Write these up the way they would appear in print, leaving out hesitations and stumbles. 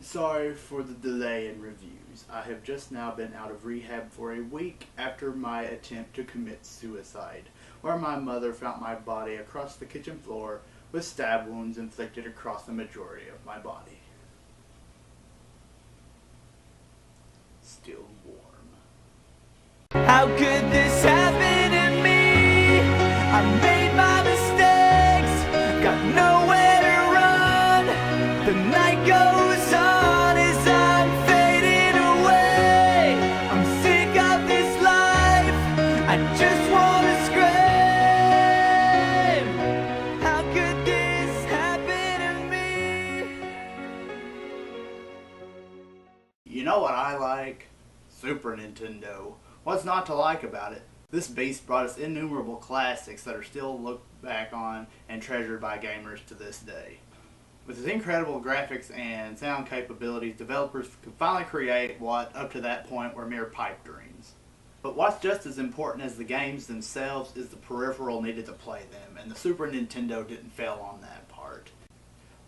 Sorry for the delay in reviews. I have just now been out of rehab for a week after my attempt to commit suicide, where my mother found my body across the kitchen floor with stab wounds inflicted across the majority of my body. Still warm. How could this happen to me? I made my mistakes, got nowhere to run. The night goes on as I'm fading away. I'm sick of this life, I just wanna scream. How could this happen to me? You know what I like? Super Nintendo. What's not to like about it? This beast brought us innumerable classics that are still looked back on and treasured by gamers to this day. With its incredible graphics and sound capabilities, developers could finally create what, up to that point, were mere pipe dreams. But what's just as important as the games themselves is the peripheral needed to play them, and the Super Nintendo didn't fail on that part.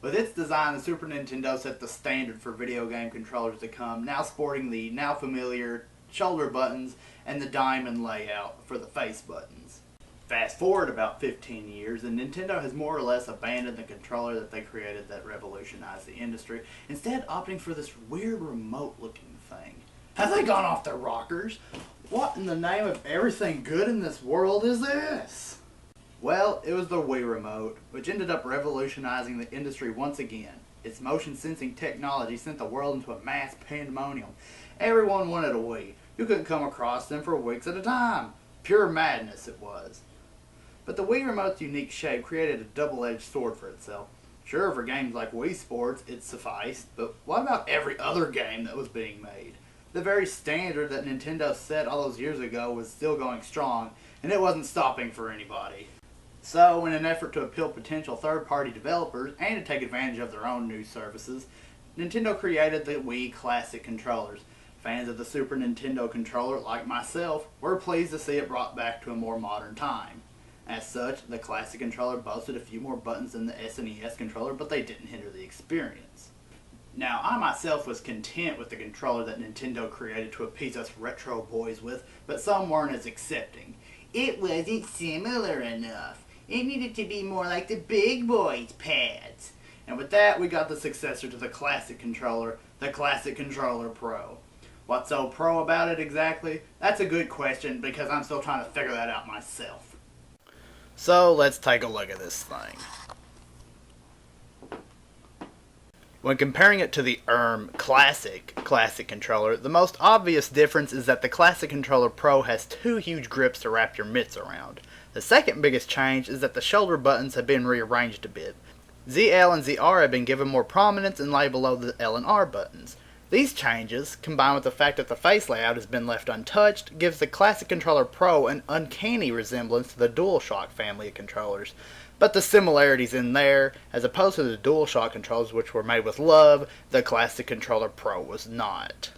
With its design, the Super Nintendo set the standard for video game controllers to come, now sporting the now familiar shoulder buttons and the diamond layout for the face buttons. Fast forward about 15 years, and Nintendo has more or less abandoned the controller that they created that revolutionized the industry, instead opting for this weird remote looking thing. Have they gone off their rockers? What in the name of everything good in this world is this? Well, it was the Wii Remote, which ended up revolutionizing the industry once again. Its motion sensing technology sent the world into a mass pandemonium. Everyone wanted a Wii. You couldn't come across them for weeks at a time. Pure madness it was. But the Wii Remote's unique shape created a double-edged sword for itself. Sure, for games like Wii Sports, it sufficed, but what about every other game that was being made? The very standard that Nintendo set all those years ago was still going strong, and it wasn't stopping for anybody. So, in an effort to appeal potential third-party developers and to take advantage of their own new services, Nintendo created the Wii Classic Controllers. Fans of the Super Nintendo controller, like myself, were pleased to see it brought back to a more modern time. As such, the Classic Controller boasted a few more buttons than the SNES controller, but they didn't hinder the experience. Now, I myself was content with the controller that Nintendo created to appease us retro boys with, but some weren't as accepting. It wasn't similar enough. It needed to be more like the big boys' pads. And with that, we got the successor to the Classic Controller, the Classic Controller Pro. What's so pro about it exactly? That's a good question because I'm still trying to figure that out myself. So let's take a look at this thing. When comparing it to the Classic Controller, the most obvious difference is that the Classic Controller Pro has two huge grips to wrap your mitts around. The second biggest change is that the shoulder buttons have been rearranged a bit. ZL and ZR have been given more prominence and lay below the L and R buttons. These changes, combined with the fact that the face layout has been left untouched, gives the Classic Controller Pro an uncanny resemblance to the DualShock family of controllers. But the similarities in there, as opposed to the DualShock controllers which were made with love, the Classic Controller Pro was not.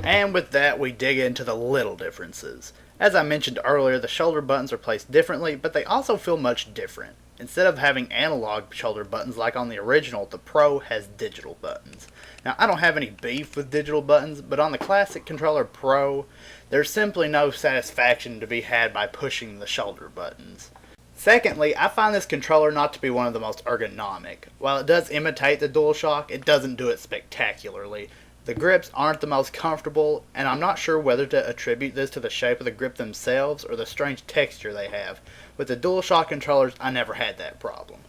And with that, we dig into the little differences. As I mentioned earlier, the shoulder buttons are placed differently, but they also feel much different. Instead of having analog shoulder buttons like on the original, the Pro has digital buttons. Now, I don't have any beef with digital buttons, but on the Classic Controller Pro, there's simply no satisfaction to be had by pushing the shoulder buttons. Secondly, I find this controller not to be one of the most ergonomic. While it does imitate the DualShock, it doesn't do it spectacularly. The grips aren't the most comfortable, and I'm not sure whether to attribute this to the shape of the grip themselves or the strange texture they have. With the DualShock controllers, I never had that problem.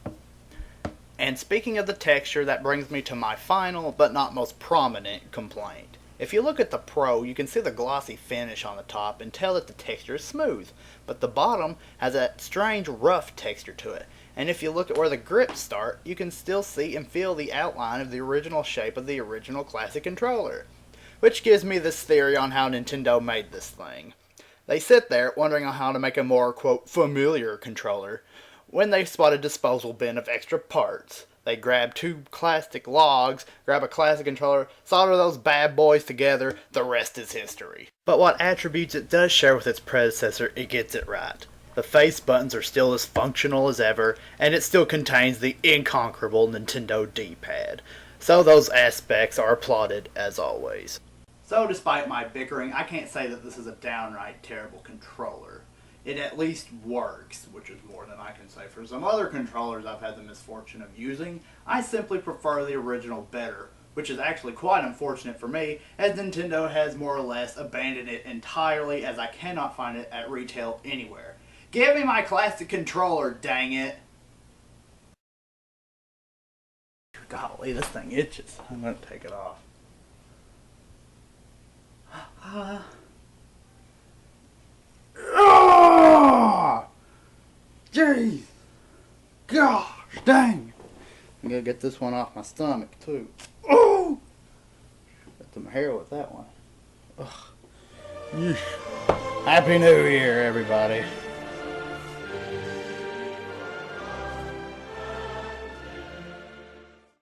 And speaking of the texture, that brings me to my final, but not most prominent, complaint. If you look at the Pro, you can see the glossy finish on the top and tell that the texture is smooth, but the bottom has that strange rough texture to it. And if you look at where the grips start, you can still see and feel the outline of the original shape of the original Classic controller. Which gives me this theory on how Nintendo made this thing. They sit there wondering on how to make a more, quote, familiar controller, when they spot a disposal bin of extra parts. They grab two plastic logs, grab a Classic controller, solder those bad boys together, the rest is history. But what attributes it does share with its predecessor, it gets it right. The face buttons are still as functional as ever, and it still contains the inconquerable Nintendo D-pad. So those aspects are applauded as always. So despite my bickering, I can't say that this is a downright terrible controller. It at least works, which is more than I can say for some other controllers I've had the misfortune of using. I simply prefer the original better, which is actually quite unfortunate for me, as Nintendo has more or less abandoned it entirely, as I cannot find it at retail anywhere. Give me my classic controller, dang it! Golly, this thing itches. I'm gonna take it off. Jeez! Gosh dang! I'm gonna get this one off my stomach too. Oh! Got some hair with that one. Ugh. Happy New Year, everybody.